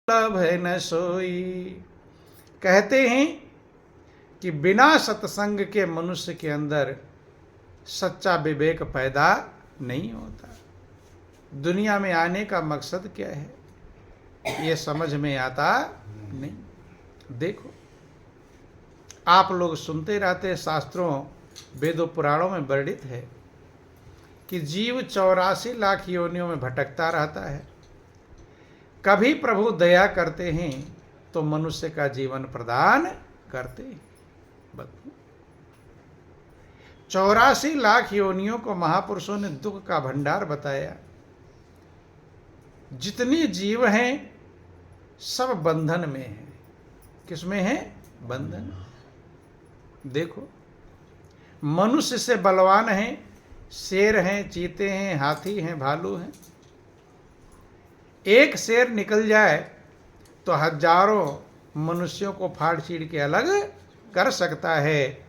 लभ न सोई। कहते हैं कि बिना सत्संग के मनुष्य के अंदर सच्चा विवेक पैदा नहीं होता। दुनिया में आने का मकसद क्या है ये समझ में आता नहीं। देखो, आप लोग सुनते रहते, शास्त्रों वेदों पुराणों में वर्णित है कि जीव 84 लाख योनियों में भटकता रहता है। कभी प्रभु दया करते हैं तो मनुष्य का जीवन प्रदान करते हैं। 84 लाख योनियों को महापुरुषों ने दुख का भंडार बताया। जितनी जीव हैं सब बंधन में हैं। किसमें है? बंधन। देखो, मनुष्य से बलवान हैं, शेर हैं, चीते हैं, हाथी हैं, भालू हैं। एक शेर निकल जाए तो हजारों मनुष्यों को फाड़ चीड़ के अलग कर सकता है,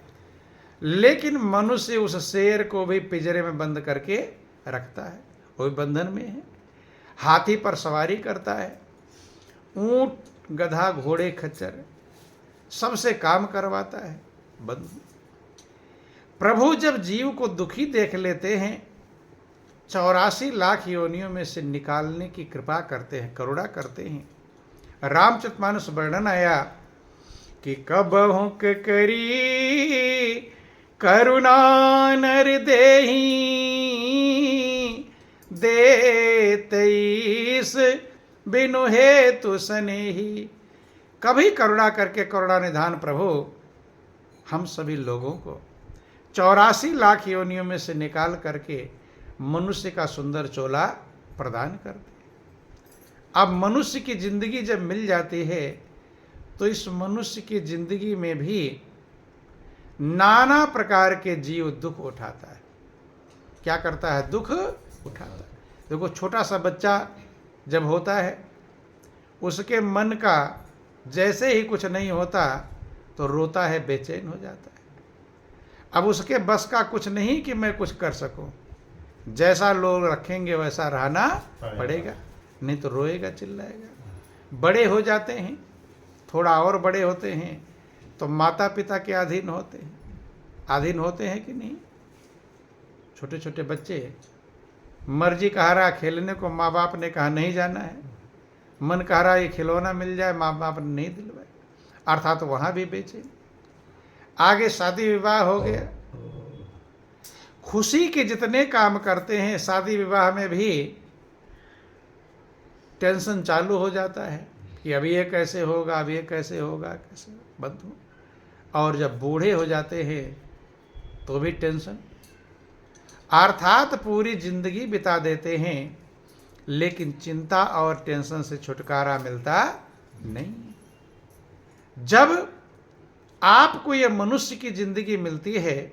लेकिन मनुष्य उस शेर को भी पिंजरे में बंद करके रखता है, वो भी बंधन में है। हाथी पर सवारी करता है, ऊंट, गधा, घोड़े, खच्चर सबसे काम करवाता है, बंधु। प्रभु जब जीव को दुखी देख लेते हैं 84 लाख योनियों में से निकालने की कृपा करते हैं, करुणा करते हैं। रामचरितमानस वर्णन आया कि कबहुं के करी करुणा नर देहि देतईस बिनु हेतु सनेही। कभी करुणा करके करुणा निधान प्रभु हम सभी लोगों को 84 लाख योनियों में से निकाल करके मनुष्य का सुंदर चोला प्रदान करते। अब मनुष्य की जिंदगी जब मिल जाती है तो इस मनुष्य की जिंदगी में भी नाना प्रकार के जीव दुख उठाता है। क्या करता है? दुख उठाता है। देखो, छोटा सा बच्चा जब होता है उसके मन का जैसे ही कुछ नहीं होता तो रोता है, बेचैन हो जाता है। अब उसके बस का कुछ नहीं कि मैं कुछ कर सकूं, जैसा लोग रखेंगे वैसा रहना पड़ेगा, नहीं तो रोएगा, चिल्लाएगा। बड़े हो जाते हैं, थोड़ा और बड़े होते हैं तो माता पिता के अधीन होते हैं। अधीन होते हैं कि नहीं? छोटे छोटे बच्चे मर्जी कह रहा खेलने को, माँ बाप ने कहा नहीं जाना है। मन कह रहा ये खिलौना मिल जाए, माँ बाप ने नहीं दिलवाया, अर्थात तो वहाँ भी बेचे। आगे शादी विवाह हो गया, खुशी के जितने काम करते हैं शादी विवाह में भी टेंशन चालू हो जाता है कि अब ये कैसे होगा, अब ये कैसे होगा, कैसे बंधु। और जब बूढ़े हो जाते हैं तो भी टेंशन, अर्थात पूरी जिंदगी बिता देते हैं लेकिन चिंता और टेंशन से छुटकारा मिलता नहीं। जब आपको ये मनुष्य की जिंदगी मिलती है,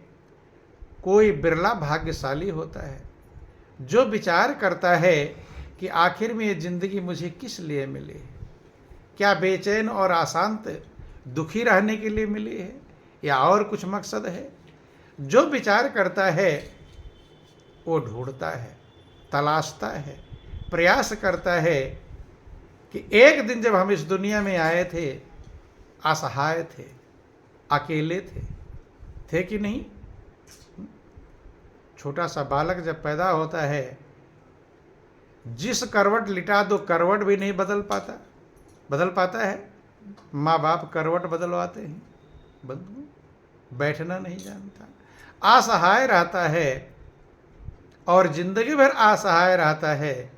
कोई बिरला भाग्यशाली होता है जो विचार करता है कि आखिर में ये जिंदगी मुझे किस लिए मिली है। क्या बेचैन और अशांत दुखी रहने के लिए मिली है या और कुछ मकसद है? जो विचार करता है वो ढूंढता है, तलाशता है, प्रयास करता है कि एक दिन जब हम इस दुनिया में आए थे असहाय थे, अकेले थे कि नहीं? छोटा सा बालक जब पैदा होता है, जिस करवट लिटा दो करवट भी नहीं बदल पाता है। माँ बाप करवट बदलवाते हैं, बंधु, बैठना नहीं जानता, असहाय रहता है और जिंदगी भर असहाय रहता है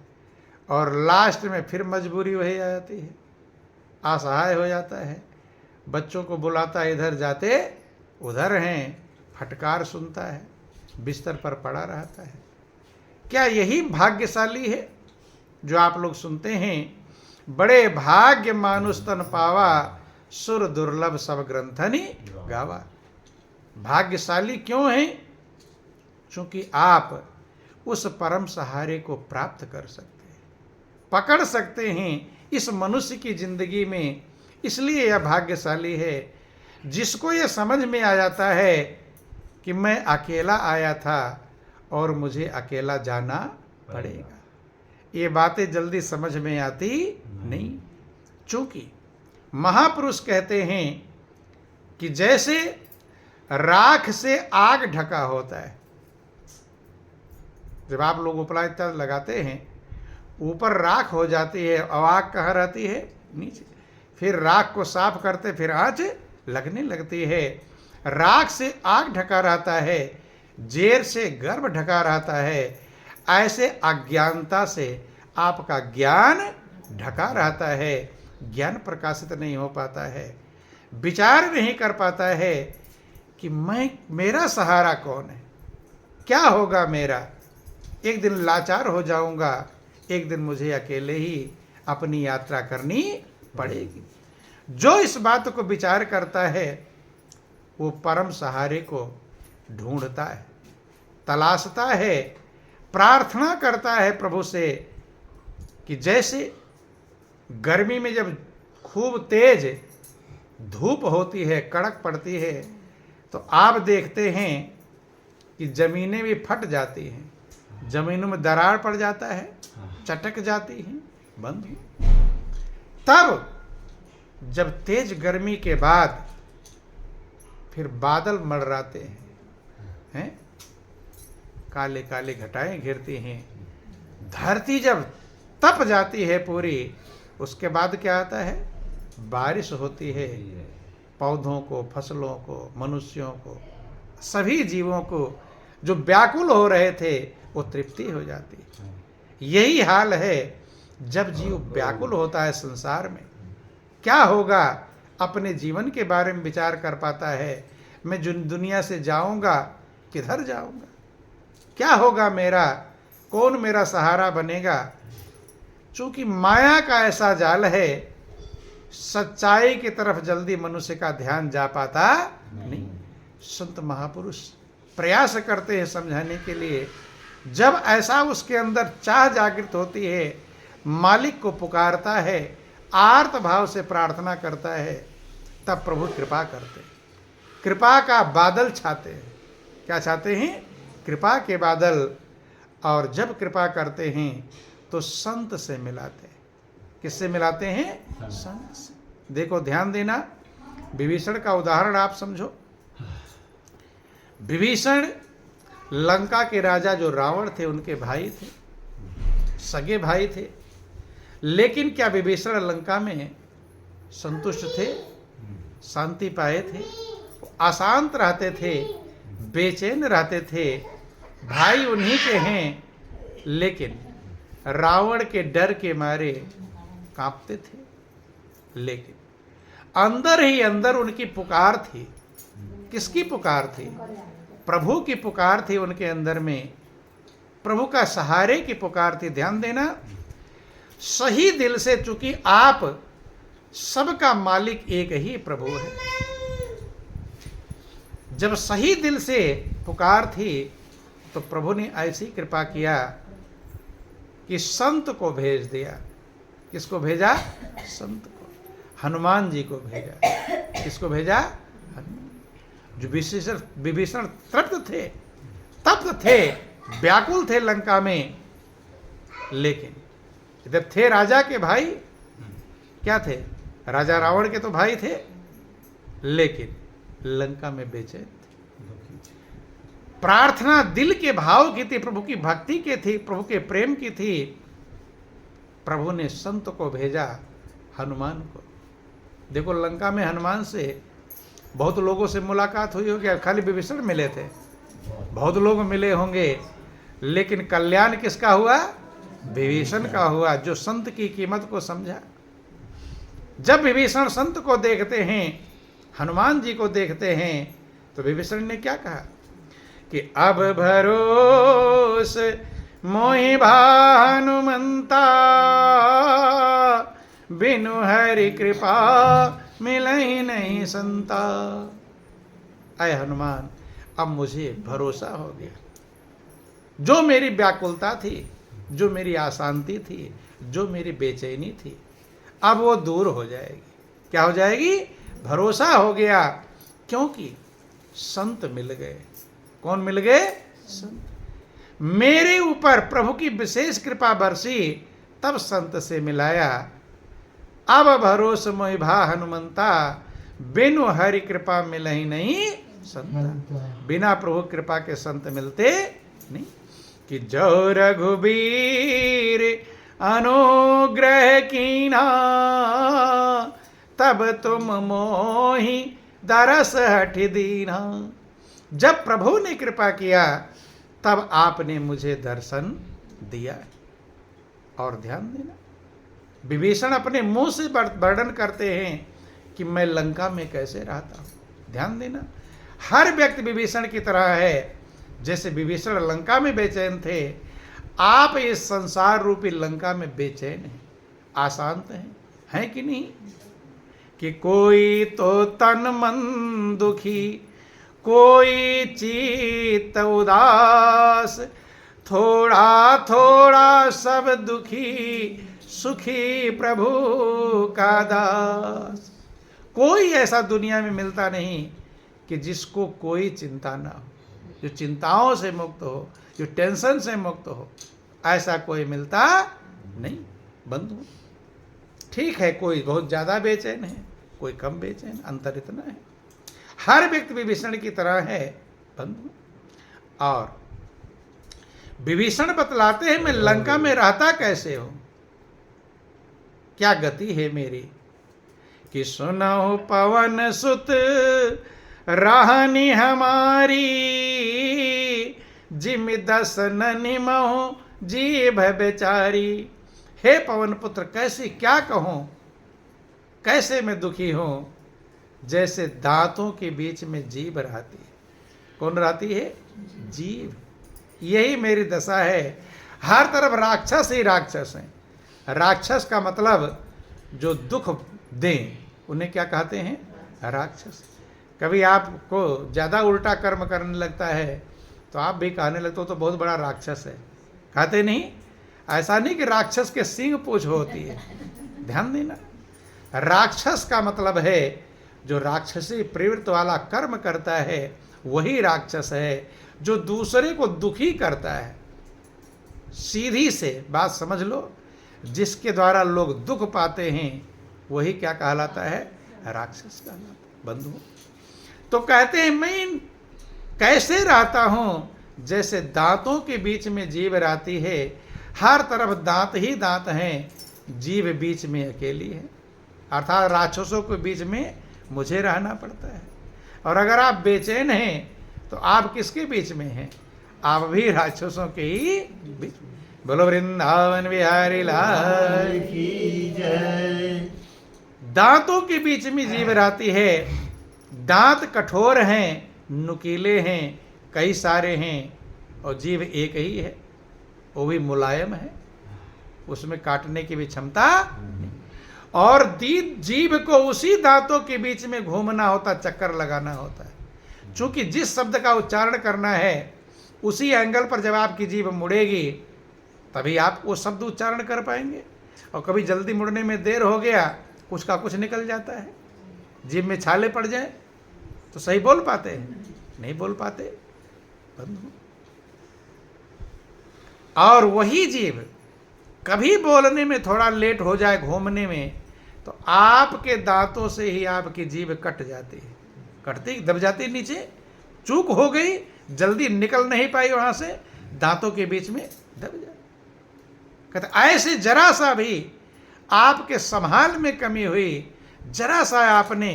और लास्ट में फिर मजबूरी वही आ जाती है, असहाय हो जाता है। बच्चों को बुलाता है, इधर जाते उधर हैं, फटकार सुनता है, बिस्तर पर पड़ा रहता है। क्या यही भाग्यशाली है जो आप लोग सुनते हैं, बड़े भाग्य मानुष तन पावा, सुर दुर्लभ सब ग्रंथनि गावा। भाग्यशाली क्यों हैं? क्योंकि आप उस परम सहारे को प्राप्त कर सकते हैं, पकड़ सकते हैं इस मनुष्य की जिंदगी में। इसलिए यह भाग्यशाली है जिसको यह समझ में आ जाता है कि मैं अकेला आया था और मुझे अकेला जाना पड़ेगा। ये बातें जल्दी समझ में आती नहीं। चूंकि महापुरुष कहते हैं कि जैसे राख से आग ढका होता है, जब आप लोग उपला इत्यादि लगाते हैं, ऊपर राख हो जाती है और आग कहाँ रहती है? नीचे। फिर राख को साफ करते फिर आँच लगने लगती है। राख से आग ढका रहता है, जेर से गर्भ ढका रहता है। ऐसे अज्ञानता से आपका ज्ञान ढका रहता है, ज्ञान प्रकाशित नहीं हो पाता है, विचार नहीं कर पाता है कि मेरा सहारा कौन है, क्या होगा मेरा। एक दिन लाचार हो जाऊंगा, एक दिन मुझे अकेले ही अपनी यात्रा करनी पड़ेगी। जो इस बात को विचार करता है वो परम सहारे को ढूंढता है, तलाशता है, प्रार्थना करता है प्रभु से कि जैसे गर्मी में जब खूब तेज धूप होती है, कड़क पड़ती है, तो आप देखते हैं कि जमीनें भी फट जाती हैं, जमीनों में दरार पड़ जाता है, चटक जाती हैं, बंद हो। तब जब तेज गर्मी के बाद फिर बादल मंडराते हैं, काले काले घटाएं घिरती हैं, धरती जब तप जाती है पूरी, उसके बाद क्या आता है? बारिश होती है। पौधों को, फसलों को, मनुष्यों को, सभी जीवों को जो व्याकुल हो रहे थे वो तृप्ति हो जाती है। यही हाल है जब जीव व्याकुल होता है संसार में। क्या होगा? अपने जीवन के बारे में विचार कर पाता है, मैं जो दुनिया से जाऊंगा किधर जाऊंगा, क्या होगा मेरा, कौन मेरा सहारा बनेगा। चूंकि माया का ऐसा जाल है, सच्चाई की तरफ जल्दी मनुष्य का ध्यान जा पाता नहीं। संत महापुरुष प्रयास करते हैं समझाने के लिए। जब ऐसा उसके अंदर चाह जागृत होती है, मालिक को पुकारता है, आर्त भाव से प्रार्थना करता है, तब प्रभु कृपा करते हैं, कृपा का बादल छाते हैं। क्या छाते हैं? कृपा के बादल। और जब कृपा करते हैं तो संत से मिलाते हैं। किससे मिलाते हैं? संत से। देखो, ध्यान देना, विभीषण का उदाहरण आप समझो। विभीषण लंका के राजा जो रावण थे उनके भाई थे, सगे भाई थे। लेकिन क्या विभीषण लंका में संतुष्ट थे? शांति पाए थे? अशांत रहते थे, बेचैन रहते थे। भाई उन्हीं के हैं, लेकिन रावण के डर के मारे कांपते थे। लेकिन अंदर ही अंदर उनकी पुकार थी। किसकी पुकार थी? प्रभु की पुकार थी उनके अंदर में, प्रभु का सहारे की पुकार थी। ध्यान देना, सही दिल से, चूंकि आप सबका मालिक एक ही प्रभु है, जब सही दिल से पुकार थी तो प्रभु ने ऐसी कृपा किया कि संत को भेज दिया। किसको भेजा? संत को, हनुमान जी को भेजा। किसको भेजा? हनुमान। जो विभीषण तृप्त थे, तप्त थे, व्याकुल थे लंका में, लेकिन इधर थे राजा के भाई। क्या थे? राजा रावण के तो भाई थे, लेकिन लंका में बेचैन थे। प्रार्थना दिल के भाव की थी, प्रभु की भक्ति की थी, प्रभु के प्रेम की थी। प्रभु ने संत को भेजा, हनुमान को। देखो, लंका में हनुमान से बहुत लोगों से मुलाकात हुई होगी। खाली विभीषण मिले थे? बहुत लोग मिले होंगे, लेकिन कल्याण किसका हुआ? विभीषण का हुआ, जो संत की कीमत को समझा। जब विभीषण संत को देखते हैं, हनुमान जी को देखते हैं, तो विभीषण ने क्या कहा कि अब भरोस मोहि भानुमंता, बिनु हरि कृपा मिलहि नहीं संता। अय हनुमान, अब मुझे भरोसा हो गया। जो मेरी व्याकुलता थी, जो मेरी अशांति थी, जो मेरी बेचैनी थी, अब वो दूर हो जाएगी। क्या हो जाएगी? भरोसा हो गया, क्योंकि संत मिल गए। कौन मिल गए? संत। मेरे ऊपर प्रभु की विशेष कृपा बरसी, तब संत से मिलाया। अब भरोस मोहि भा हनुमंता, बिनु हरि कृपा मिलहि नहीं संता। बिना प्रभु कृपा के संत मिलते नहीं। कि जो रघुबीर अनुग्रह कीना, तब तुम मोहि दरस हठ दीना। जब प्रभु ने कृपा किया तब आपने मुझे दर्शन दिया। और ध्यान देना, विभीषण अपने मुंह से वर्णन करते हैं कि मैं लंका में कैसे रहता हूं। ध्यान देना, हर व्यक्ति विभीषण की तरह है। जैसे विभीषण लंका में बेचैन थे, आप इस संसार रूपी लंका में बेचैन हैं, अशांत हैं कि नहीं? कि कोई तो तन मन दुखी, कोई चित्त उदास, थोड़ा थोड़ा सब दुखी, सुखी प्रभु का दास। कोई ऐसा दुनिया में मिलता नहीं कि जिसको कोई चिंता ना हो, जो चिंताओं से मुक्त हो, जो टेंशन से मुक्त हो। ऐसा कोई मिलता नहीं बंधु। ठीक है, कोई बहुत ज़्यादा बेचैन है, कोई कम बेचैन, अंतर इतना है। हर व्यक्ति विभीषण की तरह है बंधु। और विभीषण बतलाते हैं, मैं लंका में रहता कैसे हूं, क्या गति है मेरी। कि सुनो पवन सुत राहनी हमारी, जिम दसन निमहु जीभ बेचारी। हे पवन पुत्र, कैसे क्या कहूं, कैसे मैं दुखी हूं। जैसे दांतों के बीच में जीभ रहती है। कौन रहती है? जीभ। यही मेरी दशा है। हर तरफ राक्षस ही राक्षस हैं। राक्षस का मतलब जो दुख दें, उन्हें क्या कहते हैं? राक्षस। कभी आपको ज़्यादा उल्टा कर्म करने लगता है तो आप भी कहने लगते हो तो बहुत बड़ा राक्षस है, कहते नहीं? ऐसा नहीं कि राक्षस के सींग पूंछ होती है। ध्यान देना, राक्षस का मतलब है जो राक्षसी प्रवृत्ति वाला कर्म करता है, वही राक्षस है। जो दूसरे को दुखी करता है, सीधी से बात समझ लो, जिसके द्वारा लोग दुख पाते हैं, वही क्या कहलाता है? राक्षस कहलाता। बंधु तो कहते हैं, मैं कैसे रहता हूं, जैसे दांतों के बीच में जीभ रहती है। हर तरफ दांत ही दांत हैं, जीभ बीच में अकेली है। अर्थात राक्षसों के बीच में मुझे रहना पड़ता है। और अगर आप बेचैन हैं तो आप किसके बीच में हैं? आप भी राक्षसों के ही बीच। बोलो वृंदावन बिहारी लाल की जय। दांतों के बीच में जीभ रहती है। दांत कठोर हैं, नुकीले हैं, कई सारे हैं, और जीभ एक ही है, वो भी मुलायम है, उसमें काटने की भी क्षमता नहीं। और जीभ को उसी दांतों के बीच में घूमना होता, चक्कर लगाना होता है। चूंकि जिस शब्द का उच्चारण करना है, उसी एंगल पर जब आपकी जीभ मुड़ेगी तभी आप वो शब्द उच्चारण कर पाएंगे। और कभी जल्दी मुड़ने में देर हो गया, कुछ का कुछ निकल जाता है, जीभ में छाले पड़ जाए तो सही बोल पाते हैं? नहीं बोल पाते बंधु। और वही जीभ कभी बोलने में थोड़ा लेट हो जाए, घूमने में, तो आपके दांतों से ही आपकी जीभ कट जाती है, कटती दब जाती नीचे। चूक हो गई, जल्दी निकल नहीं पाई वहां से, दांतों के बीच में दब जाए। कहते ऐसे जरा सा भी आपके संभाल में कमी हुई, जरा सा आपने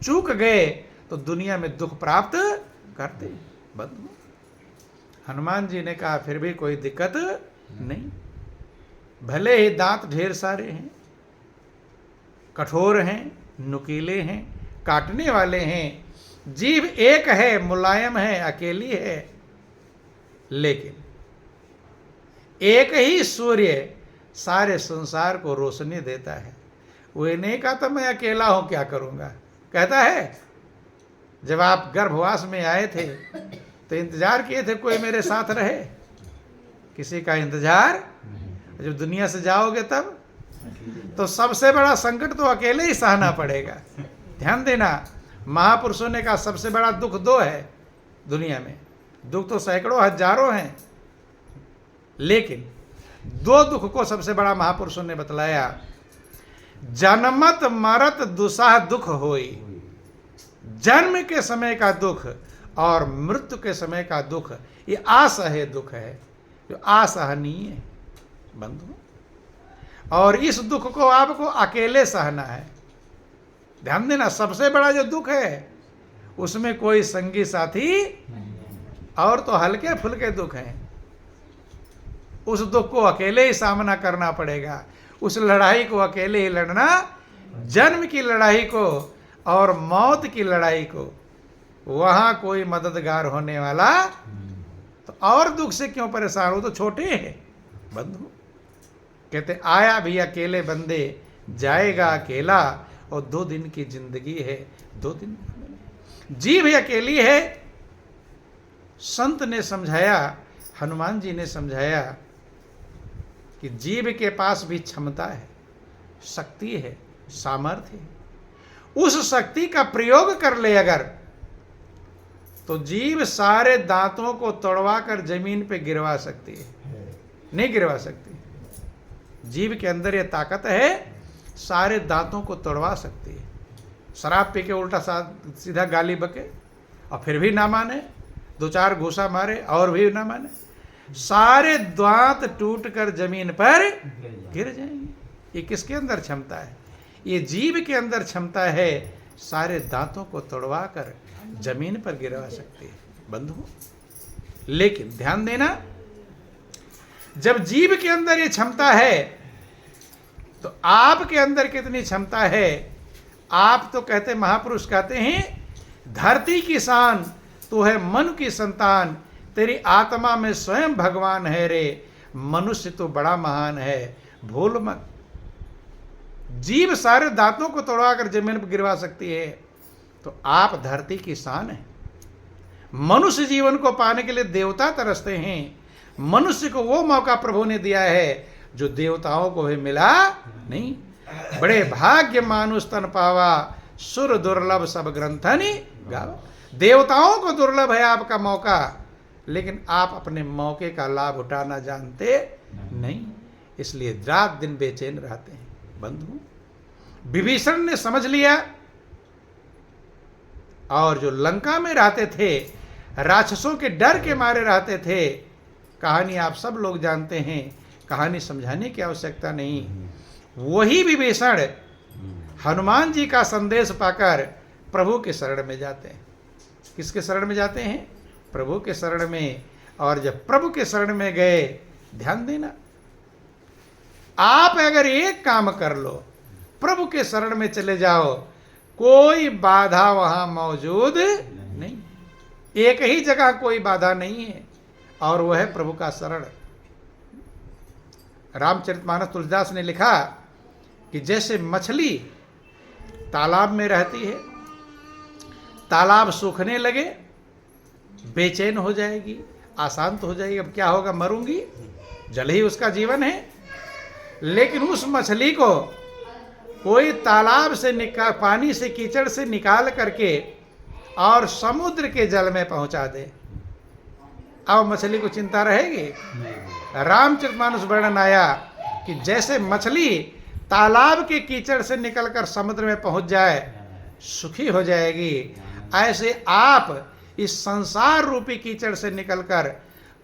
चूक गए तो दुनिया में दुख प्राप्त करते बंधु। हनुमान जी ने कहा फिर भी कोई दिक्कत नहीं, भले ही दांत ढेर सारे हैं, कठोर हैं, नुकीले हैं, काटने वाले हैं, जीभ एक है, मुलायम है, अकेली है, लेकिन एक ही सूर्य सारे संसार को रोशनी देता है। वो नहीं कहता मैं अकेला हूं क्या करूंगा, कहता है जब आप गर्भवास में आए थे तो इंतजार किए थे कोई मेरे साथ रहे, किसी का इंतजार। जब दुनिया से जाओगे तब तो सबसे बड़ा संकट तो अकेले ही सहना पड़ेगा। ध्यान देना, महापुरुषों ने कहा सबसे बड़ा दुख दो है दुनिया में। दुख तो सैकड़ों हजारों हैं, लेकिन दो दुख को सबसे बड़ा महापुरुषों ने बतलाया। जन्मत मरत दुसाह दुख होई। जन्म के समय का दुख और मृत्यु के समय का दुख, ये असह्य दुख है, जो असहनीय है बंधु। और इस दुख को आपको अकेले सहना है। ध्यान देना, सबसे बड़ा जो दुख है उसमें कोई संगी साथी, और तो हल्के फुल्के दुख हैं। उस दुख को अकेले ही सामना करना पड़ेगा। उस लड़ाई को अकेले ही लड़ना, जन्म की लड़ाई को और मौत की लड़ाई को। वहां कोई मददगार होने वाला, तो और दुख से क्यों परेशान हो, तो छोटे हैं बंधु। कहते आया भी अकेले बंदे, जाएगा अकेला, और 2 दिन की जिंदगी है, 2 दिन जी भी अकेली है। संत ने समझाया, हनुमान जी ने समझाया कि जीव के पास भी क्षमता है, शक्ति है, सामर्थ्य है। उस शक्ति का प्रयोग कर ले अगर, तो जीव सारे दांतों को तोड़वा कर जमीन पे गिरवा सकती है। नहीं गिरवा सकती। जीव के अंदर यह ताकत है, सारे दांतों को तोड़वा सकती है। शराब पी के उल्टा सीधा गाली बके और फिर भी ना माने, 2-4 घूसा मारे और भी ना माने, सारे दांत टूट कर जमीन पर गिर जाएंगे। ये किसके अंदर क्षमता है? ये जीव के अंदर क्षमता है, सारे दांतों को तोड़वा कर जमीन पर गिरवा सकती है बंधु। लेकिन ध्यान देना, जब जीव के अंदर ये क्षमता है, तो आपके अंदर कितनी क्षमता है? आप तो कहते, महापुरुष कहते हैं, धरती की शान तू है मन की संतान, तेरी आत्मा में स्वयं भगवान है रे, मनुष्य तो बड़ा महान है, भूल मत। जीव सारे दांतों को तोड़वाकर जमीन पर गिरवा सकती है, तो आप धरती की शान है। मनुष्य जीवन को पाने के लिए देवता तरसते हैं। मनुष्य को वो मौका प्रभु ने दिया है जो देवताओं को भी मिला नहीं। बड़े भाग्य मानुष तन पावा, सुर दुर्लभ सब ग्रंथनि गावा। देवताओं को दुर्लभ है आपका मौका, लेकिन आप अपने मौके का लाभ उठाना जानते नहीं, इसलिए रात दिन बेचैन रहते हैं बंधु। विभीषण ने समझ लिया, और जो लंका में रहते थे, राक्षसों के डर के मारे रहते थे, कहानी आप सब लोग जानते हैं, कहानी समझाने की आवश्यकता नहीं। वही विभीषण हनुमान जी का संदेश पाकर प्रभु के शरण में जाते हैं। किसके शरण में जाते हैं? प्रभु के शरण में। और जब प्रभु के शरण में गए, ध्यान देना, आप अगर एक काम कर लो, प्रभु के शरण में चले जाओ, कोई बाधा वहां मौजूद नहीं। एक ही जगह कोई बाधा नहीं है, और वह है प्रभु का शरण। रामचरितमानस तुलसीदास ने लिखा कि जैसे मछली तालाब में रहती है, तालाब सूखने लगे, बेचैन हो जाएगी, अशांत हो जाएगी, अब क्या होगा, मरूंगी, जल ही उसका जीवन है। लेकिन उस मछली को कोई तालाब से निकाल, पानी से, कीचड़ से निकाल करके और समुद्र के जल में पहुंचा दे, अब मछली को चिंता रहेगी? रामचरितमानस वर्णन आया कि जैसे मछली तालाब के कीचड़ से निकलकर समुद्र में पहुंच जाए, सुखी हो जाएगी, ऐसे आप इस संसार रूपी कीचड़ से निकलकर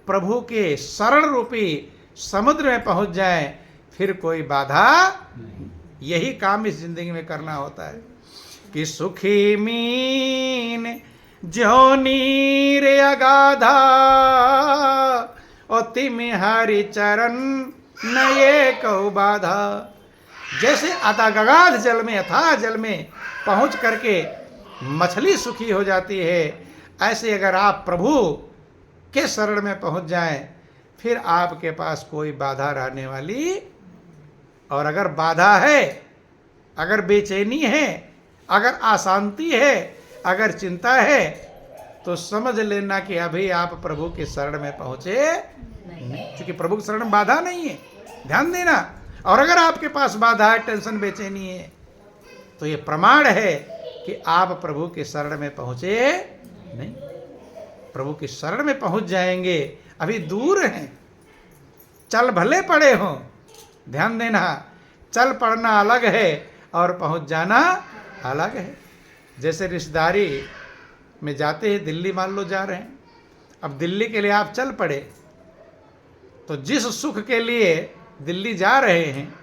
प्रभु के शरण रूपी समुद्र में पहुंच जाएं, फिर कोई बाधा। यही काम इस जिंदगी में करना होता है कि सुखी मीन ज्यो नीर अगाधा, और तिमिहारी चरण नये कौ बाधा। जैसे अथागाध जल में, अथाह जल में पहुंच करके मछली सुखी हो जाती है, ऐसे अगर आप प्रभु के शरण में पहुंच जाएं, फिर आपके पास कोई बाधा रहने वाली। और अगर बाधा है, अगर बेचैनी है, अगर अशांति है, अगर चिंता है, तो समझ लेना कि अभी आप प्रभु के शरण में पहुंचे नहीं, क्योंकि प्रभु के शरण में बाधा नहीं है। ध्यान देना। और अगर आपके पास बाधा है, टेंशन, बेचैनी है, तो ये प्रमाण है कि आप प्रभु के शरण में पहुंचे नहीं। प्रभु के शरण में पहुंच जाएंगे, अभी दूर हैं, चल भले पड़े हों। ध्यान देना, चल पड़ना अलग है और पहुंच जाना अलग है। जैसे रिश्तेदारी में जाते हैं, दिल्ली मान लो जा रहे हैं, अब दिल्ली के लिए आप चल पड़े, तो जिस सुख के लिए दिल्ली जा रहे हैं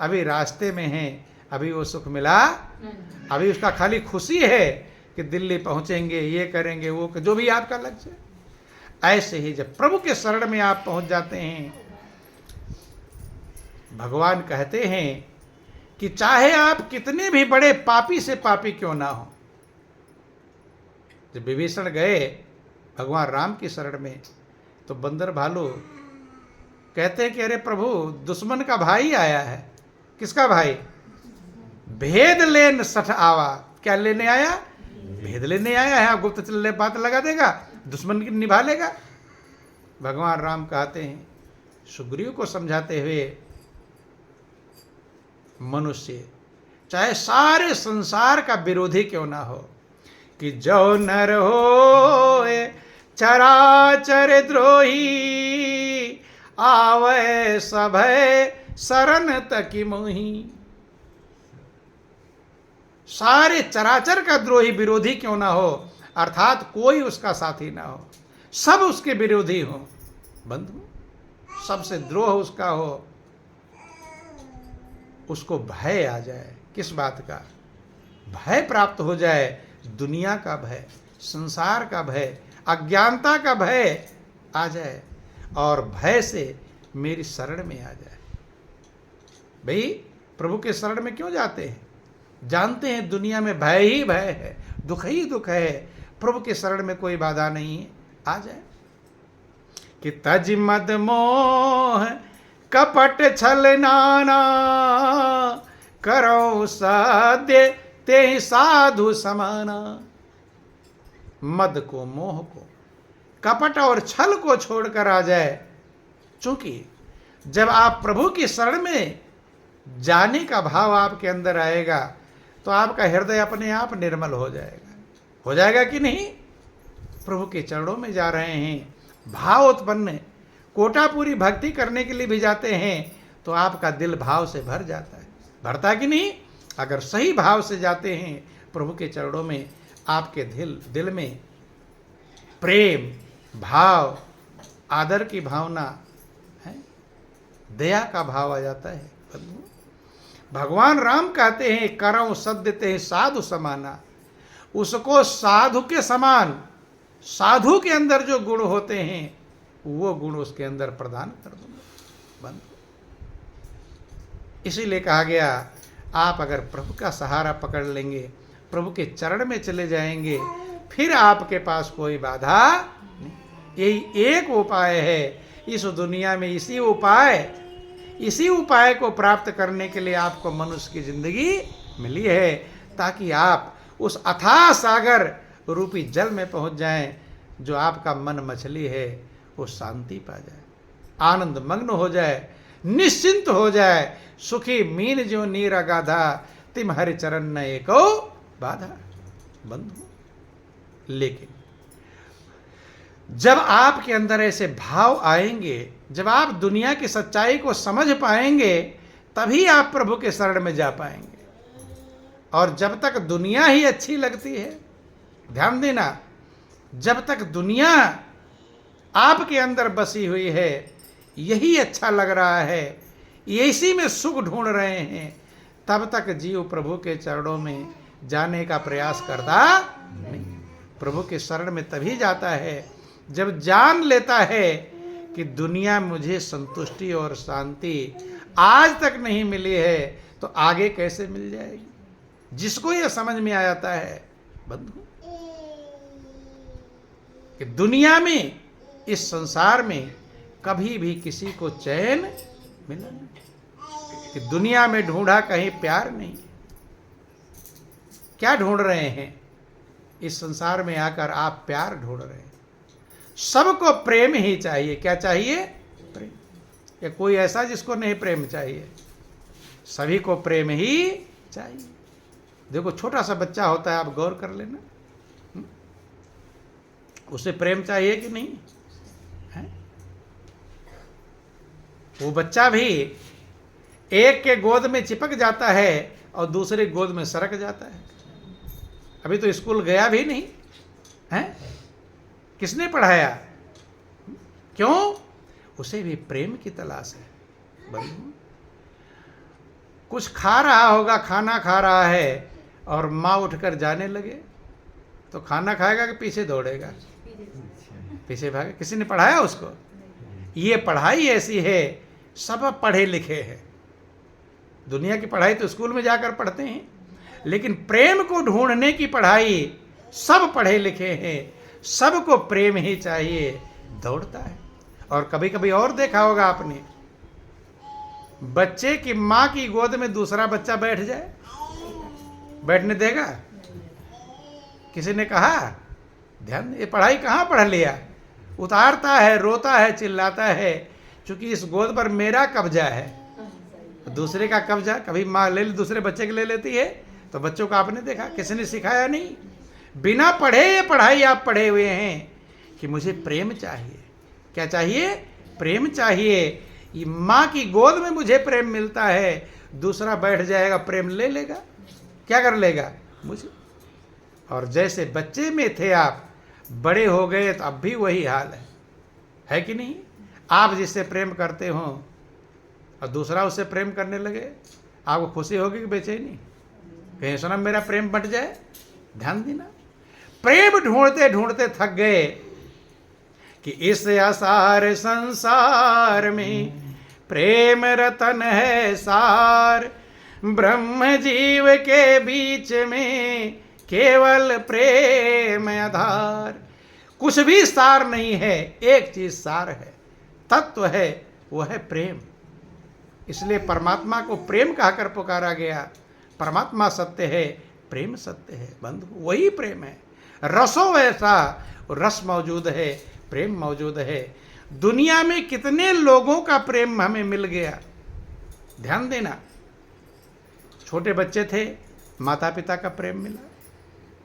अभी रास्ते में हैं, अभी वो सुख मिला, अभी उसका खाली खुशी है कि दिल्ली पहुंचेंगे, ये करेंगे, वो जो भी आपका लक्ष्य है। ऐसे ही जब प्रभु के शरण में आप पहुंच जाते हैं, भगवान कहते हैं कि चाहे आप कितने भी बड़े पापी से पापी क्यों ना हो। जब विभीषण गए भगवान राम की शरण में, तो बंदर भालू कहते हैं कि अरे प्रभु, दुश्मन का भाई आया है। किसका भाई? भेद लेन सठ आवा। क्या लेने आया? भेद लेने आया है। गुप्त चलने बात लगा देगा, दुश्मन की निभा लेगा। भगवान राम कहते हैं सुग्रीव को समझाते हुए, मनुष्य चाहे सारे संसार का विरोधी क्यों ना हो, कि जो नर हो चराचर द्रोही, आवे सभय शरण तकी मोही। सारे चराचर का द्रोही विरोधी क्यों ना हो, अर्थात कोई उसका साथी ना हो, सब उसके विरोधी हो, बंधु सबसे द्रोह उसका हो, उसको भय आ जाए। किस बात का भय प्राप्त हो जाए? दुनिया का भय, संसार का भय, अज्ञानता का भय आ जाए, और भय से मेरी शरण में आ जाए। भाई प्रभु के शरण में क्यों जाते हैं? जानते हैं दुनिया में भय ही भय है, दुख ही दुख है, प्रभु के शरण में कोई बाधा नहीं है, आ जाए। कि तज मद मोह कपट छल नाना, करो सद्य ते साधु समाना। मद को, मोह को, कपट और छल को छोड़कर आ जाए। चूंकि जब आप प्रभु की शरण में जाने का भाव आपके अंदर आएगा, तो आपका हृदय अपने आप निर्मल हो जाएगा। हो जाएगा कि नहीं? प्रभु के चरणों में जा रहे हैं, भाव उत्पन्न, कोटापूरी भक्ति करने के लिए भी जाते हैं, तो आपका दिल भाव से भर जाता है। भरता कि नहीं? अगर सही भाव से जाते हैं प्रभु के चरणों में, आपके दिल में प्रेम, भाव, आदर की भावना है, दया का भाव आ जाता है। भगवान राम कहते हैं करौ सद्य ते साधु समाना। उसको साधु के समान, साधु के अंदर जो गुण होते हैं वो गुण उसके अंदर प्रदान कर दूंगा। बंद। इसीलिए कहा गया, आप अगर प्रभु का सहारा पकड़ लेंगे, प्रभु के चरण में चले जाएंगे, फिर आपके पास कोई बाधा नहीं। यही एक उपाय है इस दुनिया में। इसी उपाय को प्राप्त करने के लिए आपको मनुष्य की जिंदगी मिली है, ताकि आप उस अथाह सागर रूपी जल में पहुंच जाएं। जो आपका मन मछली है वो शांति पा जाए, आनंद मग्न हो जाए, निश्चिंत हो जाए। सुखी मीन जो नीर अगाधा, तिम हरि चरण न एको बाधा। बंधु, लेकिन जब आपके अंदर ऐसे भाव आएंगे, जब आप दुनिया की सच्चाई को समझ पाएंगे, तभी आप प्रभु के शरण में जा पाएंगे। और जब तक दुनिया ही अच्छी लगती है, ध्यान देना, जब तक दुनिया आपके अंदर बसी हुई है, यही अच्छा लग रहा है, इसी में सुख ढूंढ रहे हैं, तब तक जीव प्रभु के चरणों में जाने का प्रयास करता नहीं। प्रभु के शरण में तभी जाता है जब जान लेता है कि दुनिया मुझे संतुष्टि और शांति आज तक नहीं मिली है, तो आगे कैसे मिल जाएगी। जिसको यह समझ में आ जाता है बंधु कि दुनिया में, इस संसार में कभी भी किसी को चैन मिला नहीं, कि दुनिया में ढूंढा कहीं प्यार नहीं। क्या ढूंढ रहे हैं? इस संसार में आकर आप प्यार ढूंढ रहे हैं। सबको प्रेम ही चाहिए। क्या चाहिए? प्रेम। या कोई ऐसा जिसको नहीं प्रेम चाहिए? सभी को प्रेम ही चाहिए। देखो, छोटा सा बच्चा होता है, आप गौर कर लेना, उसे प्रेम चाहिए कि नहीं है? वो बच्चा भी एक के गोद में चिपक जाता है और दूसरे गोद में सरक जाता है। अभी तो स्कूल गया भी नहीं है, किसने पढ़ाया? क्यों? उसे भी प्रेम की तलाश है। बंधु, कुछ खा रहा होगा, खाना खा रहा है और माँ उठकर जाने लगे तो खाना खाएगा कि पीछे दौड़ेगा? पीछे भागे। किसी ने पढ़ाया उसको? ये पढ़ाई ऐसी है, सब पढ़े लिखे हैं। दुनिया की पढ़ाई तो स्कूल में जाकर पढ़ते हैं, लेकिन प्रेम को ढूंढने की पढ़ाई सब पढ़े लिखे हैं, सबको प्रेम ही चाहिए, दौड़ता है। और कभी कभी और देखा होगा आपने, बच्चे की माँ की गोद में दूसरा बच्चा बैठ जाए, बैठने देगा? किसी ने कहा? ध्यान, ये पढ़ाई कहाँ पढ़ लिया? उतारता है, रोता है, चिल्लाता है, क्योंकि इस गोद पर मेरा कब्जा है। दूसरे का कब्जा कभी माँ ले दूसरे बच्चे के ले लेती है, तो बच्चों को आपने देखा, किसी ने सिखाया नहीं। बिना पढ़े ये पढ़ाई आप पढ़े हुए हैं कि मुझे प्रेम चाहिए। क्या चाहिए? प्रेम चाहिए। ये माँ की गोद में मुझे प्रेम मिलता है, दूसरा बैठ जाएगा, प्रेम ले लेगा, क्या कर लेगा? मुझे। और जैसे बच्चे में थे आप, बड़े हो गए तो अब भी वही हाल है कि नहीं? आप जिससे प्रेम करते हो और दूसरा उससे प्रेम करने लगे, आपको खुशी होगी कि बेचैनी? कहीं सुना मेरा प्रेम बंट जाए? ध्यान देना, प्रेम ढूंढते ढूंढते थक गए कि इस असार संसार में प्रेम रतन है सार, ब्रह्म जीव के बीच में केवल प्रेम आधार। कुछ भी सार नहीं है, एक चीज सार है, तत्व है, वो है प्रेम। इसलिए परमात्मा को प्रेम कहकर पुकारा गया। परमात्मा सत्य है, प्रेम सत्य है। बंधु, वही प्रेम है। रसो वैसा, रस मौजूद है, प्रेम मौजूद है। दुनिया में कितने लोगों का प्रेम हमें मिल गया, ध्यान देना। छोटे बच्चे थे, माता पिता का प्रेम मिला,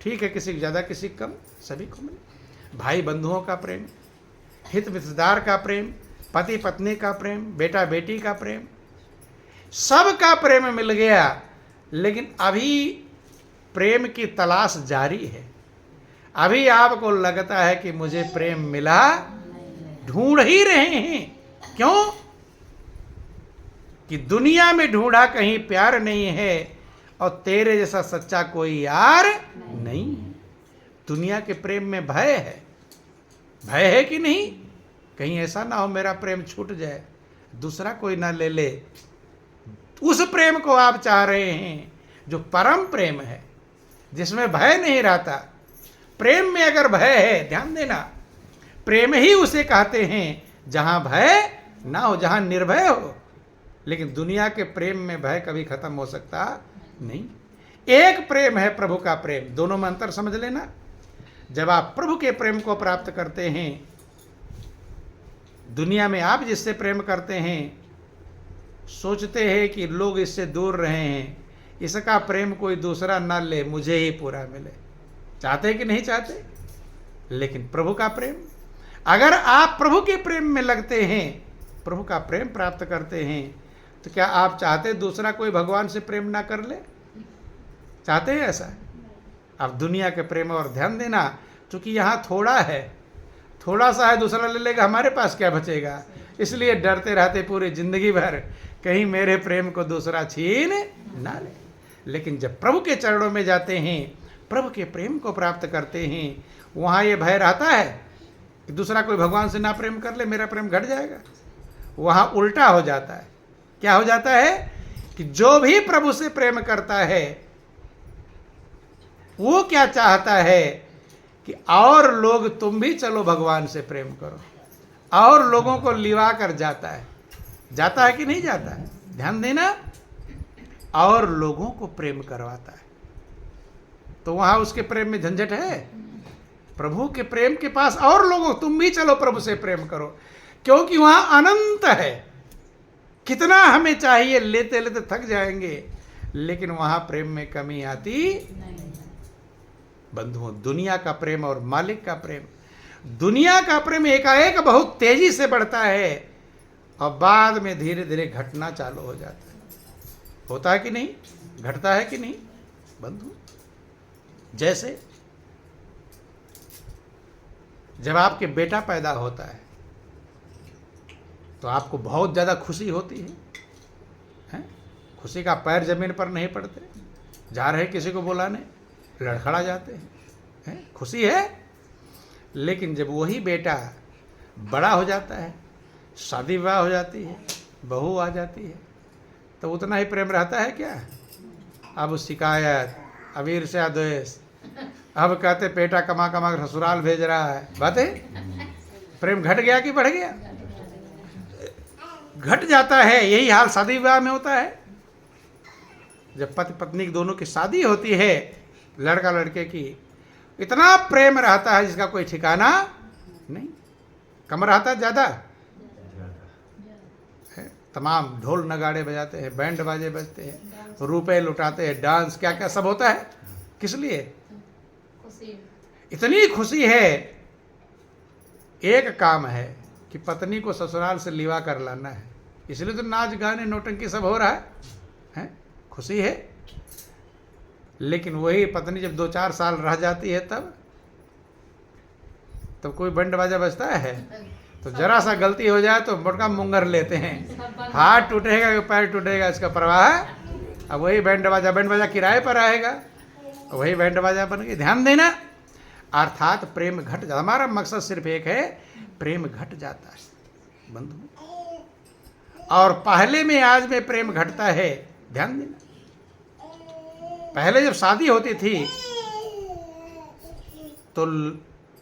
ठीक है, किसी ज़्यादा किसी कम, सभी को मिला। भाई बंधुओं का प्रेम, हित मित्रदार का प्रेम, पति पत्नी का प्रेम, बेटा बेटी का प्रेम, सबका प्रेम मिल गया। लेकिन अभी प्रेम की तलाश जारी है। अभी आपको लगता है कि मुझे प्रेम मिला, ढूंढ ही रहे हैं। क्यों? कि दुनिया में ढूंढा कहीं प्यार नहीं है और तेरे जैसा सच्चा कोई यार नहीं है। दुनिया के प्रेम में भय है। भय है कि नहीं? कहीं ऐसा ना हो मेरा प्रेम छूट जाए, दूसरा कोई ना ले ले। उस प्रेम को आप चाह रहे हैं जो परम प्रेम है, जिसमें भय नहीं रहता। प्रेम में अगर भय है, ध्यान देना, प्रेम ही उसे कहते हैं जहां भय ना हो, जहां निर्भय हो। लेकिन दुनिया के प्रेम में भय कभी खत्म हो सकता नहीं। एक प्रेम है प्रभु का प्रेम, दोनों में अंतर समझ लेना। जब आप प्रभु के प्रेम को प्राप्त करते हैं, दुनिया में आप जिससे प्रेम करते हैं, सोचते हैं कि लोग इससे दूर रहे हैं, इसका प्रेम कोई दूसरा ना ले, मुझे ही पूरा मिले। चाहते कि नहीं चाहते? लेकिन प्रभु का प्रेम, अगर आप प्रभु के प्रेम में लगते हैं, प्रभु का प्रेम प्राप्त करते हैं, तो क्या आप चाहते दूसरा कोई भगवान से प्रेम ना कर ले? चाहते हैं ऐसा? अब दुनिया के प्रेम और ध्यान देना, क्योंकि यहाँ थोड़ा है, थोड़ा सा है, दूसरा ले लेगा, हमारे पास क्या बचेगा। इसलिए डरते रहते पूरी जिंदगी भर कहीं मेरे प्रेम को दूसरा छीन ना ले। लेकिन जब प्रभु के चरणों में जाते हैं, प्रभु के प्रेम को प्राप्त करते हैं, वहाँ ये भय रहता है कि दूसरा कोई भगवान से ना प्रेम कर ले, मेरा प्रेम घट जाएगा। वहाँ उल्टा हो जाता है। क्या हो जाता है? कि जो भी प्रभु से प्रेम करता है, वो क्या चाहता है कि और लोग, तुम भी चलो भगवान से प्रेम करो, और लोगों को लिवा कर जाता है। जाता है कि नहीं जाता है? ध्यान देना, और लोगों को प्रेम करवाता है। तो वहां उसके प्रेम में झंझट है? प्रभु के प्रेम के पास और लोगों, तुम भी चलो प्रभु से प्रेम करो, क्योंकि वहां अनंत है। कितना हमें चाहिए, लेते लेते थक जाएंगे, लेकिन वहां प्रेम में कमी आती नहीं। बंधुओं, दुनिया का प्रेम और मालिक का प्रेम, दुनिया का प्रेम एकाएक बहुत तेजी से बढ़ता है और बाद में धीरे धीरे घटना चालू हो जाता है। होता है कि नहीं, घटता है कि नहीं बंधु? जैसे जब आपके बेटा पैदा होता है तो आपको बहुत ज़्यादा खुशी होती है? खुशी का पैर जमीन पर नहीं पड़ते, जा रहे किसी को बुलाने लड़खड़ा जाते हैं, खुशी है। लेकिन जब वही बेटा बड़ा हो जाता है, शादी विवाह हो जाती है, बहू आ जाती है, तो उतना ही प्रेम रहता है क्या? अब शिकायत, अब ईर्ष्या द्वेष, अब कहते पेटा कमा कमा कर ससुराल भेज रहा है, बातें। प्रेम घट गया कि बढ़ गया? घट जाता है। यही हाल शादी विवाह में होता है। जब पति पत्नी दोनों की शादी होती है, लड़का लड़के की, इतना प्रेम रहता है जिसका कोई ठिकाना नहीं। कम रहता है ज़्यादा, तमाम ढोल नगाड़े बजाते हैं, बैंड बाजे बजते हैं, रुपए लुटाते हैं, डांस क्या क्या सब होता है। किस लिए? इतनी खुशी है। एक काम है कि पत्नी को ससुराल से लिवा कर लाना है, इसलिए तो नाच गाने नौटंकी सब हो रहा है? खुशी है। लेकिन वही पत्नी जब 2-4 साल रह जाती है तब कोई बैंड बाजा बजता है? तो जरा सा गलती हो जाए तो मोटका मुंगर लेते हैं, हाथ टूटेगा कि पैर टूटेगा इसका परवाह है। अब वही बैंड बाजा किराए पर आएगा, वही बैंड बाजा बन के। ध्यान देना, अर्थात प्रेम घट जाता। हमारा मकसद सिर्फ एक है, प्रेम घट जाता है बंधु। और पहले में आज में प्रेम घटता है। ध्यान देना, पहले जब शादी होती थी तो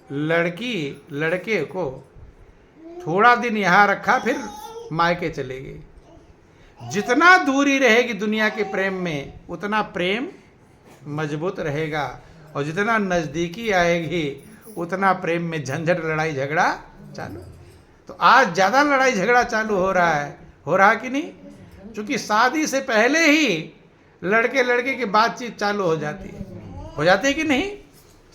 लड़की लड़के को थोड़ा दिन यहाँ रखा, फिर मायके चले गई। जितना दूरी रहेगी दुनिया के प्रेम में, उतना प्रेम मजबूत रहेगा, और जितना नज़दीकी आएगी उतना प्रेम में झंझट, लड़ाई झगड़ा चालू। तो आज ज़्यादा लड़ाई झगड़ा चालू हो रहा है कि नहीं? क्योंकि शादी से पहले ही लड़के लड़के की बातचीत चालू हो जाती है कि नहीं?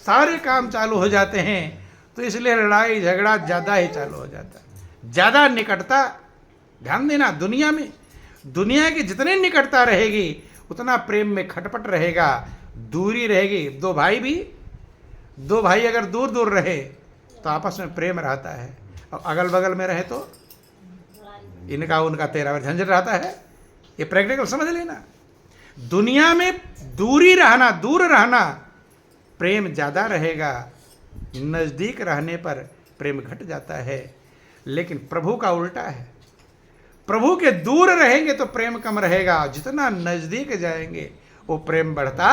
सारे काम चालू हो जाते हैं, तो इसलिए लड़ाई झगड़ा ज़्यादा ही चालू हो जाता है, ज़्यादा निकटता। ध्यान देना, दुनिया में, दुनिया की जितनी निकटता रहेगी उतना प्रेम में खटपट रहेगा, दूरी रहेगी। दो भाई अगर दूर दूर रहे तो आपस में प्रेम रहता है, और अगल बगल में रहे तो इनका उनका तेरा झंझट रहता है। ये प्रैक्टिकल समझ लेना। दुनिया में दूर रहना प्रेम ज़्यादा रहेगा, नज़दीक रहने पर प्रेम घट जाता है। लेकिन प्रभु का उल्टा है, प्रभु के दूर रहेंगे तो प्रेम कम रहेगा, जितना नज़दीक जाएंगे वो प्रेम बढ़ता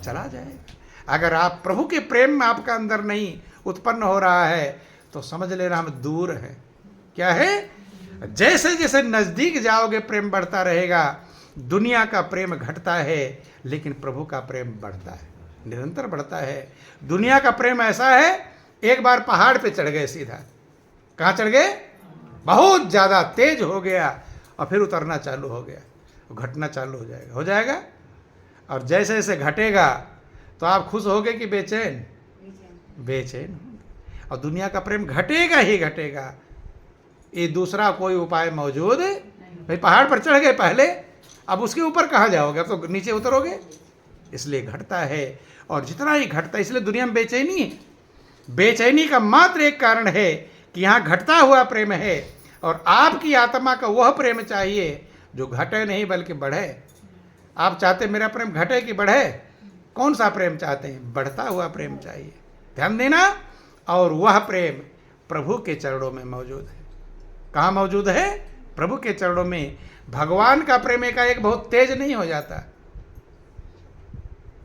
चला जाएगा। अगर आप प्रभु के प्रेम में आपका अंदर नहीं उत्पन्न हो रहा है तो समझ लेना हम दूर हैं। क्या है? जैसे जैसे नज़दीक जाओगे प्रेम बढ़ता रहेगा। दुनिया का प्रेम घटता है, लेकिन प्रभु का प्रेम बढ़ता है, निरंतर बढ़ता है। दुनिया का प्रेम ऐसा है, एक बार पहाड़ पे चढ़ गए, सीधा कहाँ चढ़ गए? बहुत ज़्यादा तेज हो गया, और फिर उतरना चालू हो गया, घटना चालू हो जाएगा। और जैसे जैसे घटेगा तो आप खुश होगे कि बेचैन होंगे। और दुनिया का प्रेम घटेगा ही घटेगा, ये दूसरा कोई उपाय मौजूद है? भाई पहाड़ पर चढ़ गए पहले, अब उसके ऊपर कहाँ जाओगे? अब तो नीचे उतरोगे। इसलिए घटता है, और जितना ही घटता है, इसलिए दुनिया में बेचैनी है। बेचैनी का मात्र एक कारण है कि यहाँ घटता हुआ प्रेम है, और आपकी आत्मा का वह प्रेम चाहिए जो घटे नहीं बल्कि बढ़े। आप चाहते मेरा प्रेम घटे कि बढ़े? कौन सा प्रेम चाहते हैं? बढ़ता हुआ प्रेम चाहिए। ध्यान देना, और वह प्रेम प्रभु के चरणों में मौजूद है। कहाँ मौजूद है? प्रभु के चरणों में। भगवान का प्रेम एक बहुत तेज नहीं हो जाता,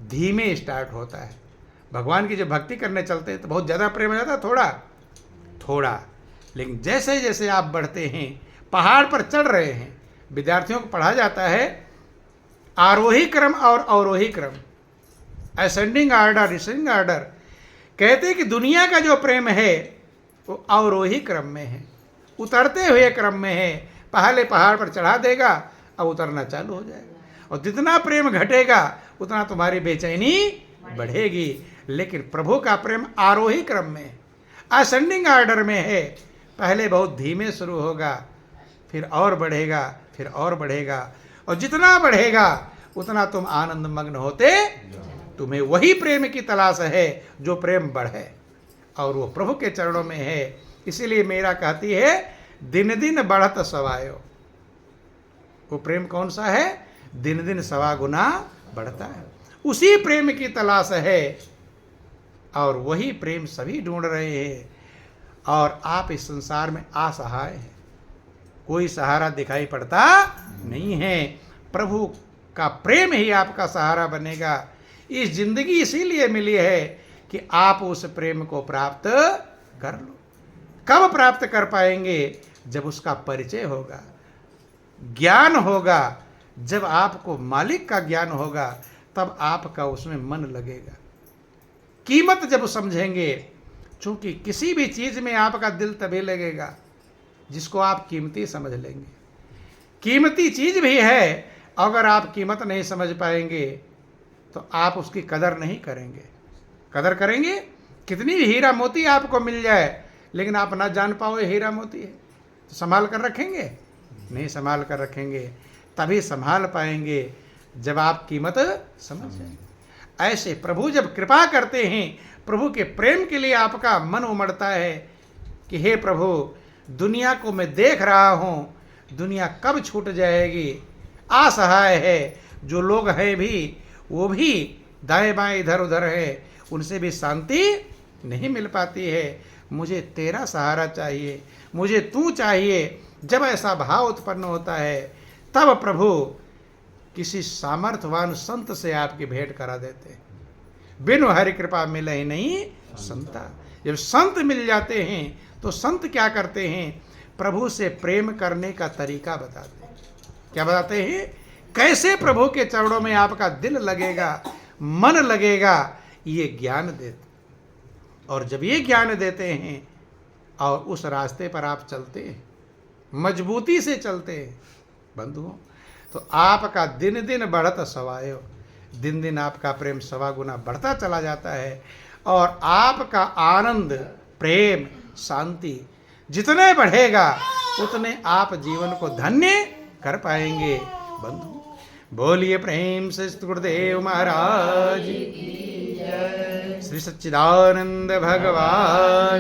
धीमे स्टार्ट होता है। भगवान की जब भक्ति करने चलते हैं तो बहुत ज़्यादा प्रेम हो जाता है, थोड़ा। लेकिन जैसे जैसे आप बढ़ते हैं, पहाड़ पर चढ़ रहे हैं, विद्यार्थियों को पढ़ा जाता है आरोही क्रम और अवरोही क्रम, असेंडिंग आर्डर, डिसेंडिंग आर्डर। कहते हैं कि दुनिया का जो प्रेम है वो अवरोही क्रम में है, उतरते हुए क्रम में है। पहले पहाड़ पर चढ़ा देगा, अब उतरना चालू हो जाएगा। और जितना प्रेम घटेगा उतना तुम्हारी बेचैनी बढ़ेगी। लेकिन प्रभु का प्रेम आरोही क्रम में है, असेंडिंग आर्डर में है। पहले बहुत धीमे शुरू होगा, फिर और बढ़ेगा, फिर और बढ़ेगा। और जितना बढ़ेगा उतना तुम आनंद मग्न होते। तुम्हें वही प्रेम की तलाश है जो प्रेम बढ़े, और वो प्रभु के चरणों में है। इसीलिए मेरा कहती है दिन दिन बढ़त सवायो। वो प्रेम कौन सा है? दिन दिन सवा गुना बढ़ता है। उसी प्रेम की तलाश है, और वही प्रेम सभी ढूंढ रहे हैं। और आप इस संसार में असहाय हैं, कोई सहारा दिखाई पड़ता नहीं है। प्रभु का प्रेम ही आपका सहारा बनेगा। इस जिंदगी इसीलिए मिली है कि आप उस प्रेम को प्राप्त कर लो। कब प्राप्त कर पाएंगे? जब उसका परिचय होगा, ज्ञान होगा। जब आपको मालिक का ज्ञान होगा तब आपका उसमें मन लगेगा। कीमत जब समझेंगे, क्योंकि किसी भी चीज में आपका दिल तभी लगेगा जिसको आप कीमती समझ लेंगे। कीमती चीज भी है, अगर आप कीमत नहीं समझ पाएंगे तो आप उसकी कदर नहीं करेंगे। कदर करेंगे? कितनी भी हीरा मोती आपको मिल जाए, लेकिन आप ना जान पाओ ये हीरा मोती है, तो संभाल कर रखेंगे? नहीं संभाल कर रखेंगे। तभी संभाल पाएंगे जब आप कीमत समझ जाएंगे। ऐसे प्रभु जब कृपा करते हैं, प्रभु के प्रेम के लिए आपका मन उमड़ता है कि हे प्रभु, दुनिया को मैं देख रहा हूँ, दुनिया कब छूट जाएगी, असहाय है। जो लोग हैं भी, वो भी दाएं बाएं इधर उधर है, उनसे भी शांति नहीं मिल पाती है। मुझे तेरा सहारा चाहिए, मुझे तू चाहिए। जब ऐसा भाव उत्पन्न होता है तब प्रभु किसी सामर्थ्यवान संत से आपकी भेंट करा देते हैं। बिनु हरि कृपा मिले ही नहीं संता। जब संत मिल जाते हैं तो संत क्या करते हैं? प्रभु से प्रेम करने का तरीका बताते हैं। क्या बताते हैं? कैसे प्रभु के चरणों में आपका दिल लगेगा, मन लगेगा, ये ज्ञान देते। और जब ये ज्ञान देते हैं और उस रास्ते पर आप चलते हैं, मजबूती से चलते हैं बंधुओं, तो आपका दिन दिन बढ़त सवायो। दिन दिन आपका प्रेम सवा गुना बढ़ता चला जाता है, और आपका आनंद, प्रेम, शांति जितने बढ़ेगा उतने आप जीवन को धन्य कर पाएंगे। बंधु बोलिए प्रेम से गुरुदेव महाराज की जय। श्री सच्चिदानंद भगवान